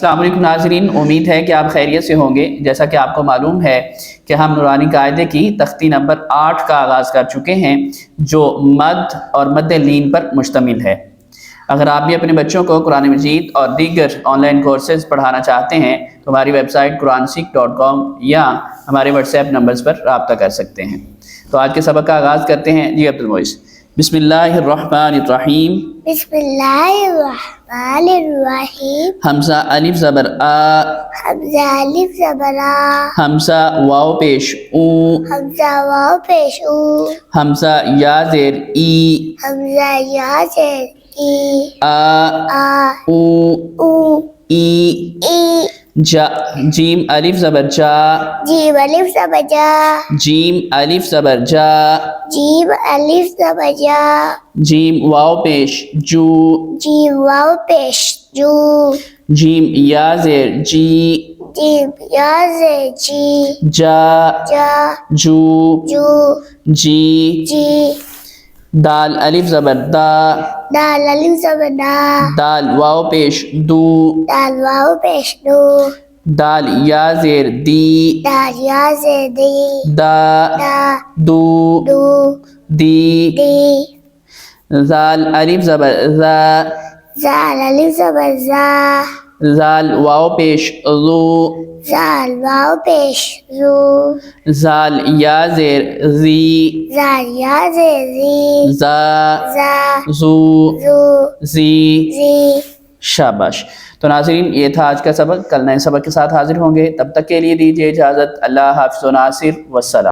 السلام علیکم ناظرین، امید ہے کہ آپ خیریت سے ہوں گے۔ جیسا کہ آپ کو معلوم ہے کہ ہم نورانی قاعدے کی تختی نمبر 8 کا آغاز کر چکے ہیں، جو مد اور مد لین پر مشتمل ہے۔ اگر آپ بھی اپنے بچوں کو قرآن مجید اور دیگر آن لائن کورسز پڑھانا چاہتے ہیں تو ہماری ویب سائٹ quranseek.com یا ہمارے واٹس ایپ نمبرز پر رابطہ کر سکتے ہیں۔ تو آج کے سبق کا آغاز کرتے ہیں۔ جی عبد المعز، بسم اللہ الرحمن الرحیم۔ بسم اللہ الرحمن الرحیم۔ حمزہ الف زبر آ، حمزہ الف زبر آ، حمزہ واو پیش او، حمزہ واو پیش او، حمزہ یا زیر ای، حمزہ یا زیر ای، آ آ او او ای، ای، جا جیم الف زبر جا، جیم الف زبر جا، جیم الف زبر جا، جیم الف زبر جا، جیم واو پیش جو، جیم واو پیش جو، جیم یا زیر جی، جیم یا زیر جی، جا جا جو، جو، جی، جی، دال الف زبر دا، دال الف زبر دا، دال واو پیش دو، دال واو پیش دو، دال یا زیر دی، دال یا زیر دی، دا دا دو، دو، دی، دی، زال الف زبر زا، زال الف زبر زا، زال واو پیش زو، زال واو پیش زو، زال یا زیر زی، زال یا زیر زی، زا زا زو، زو، زی۔ زی۔ شاباش۔ تو ناظرین، یہ تھا آج کا سبق۔ کل نئے سبق کے ساتھ حاضر ہوں گے، تب تک کے لیے دیجیے اجازت۔ اللہ حافظ و ناصر، والسلام۔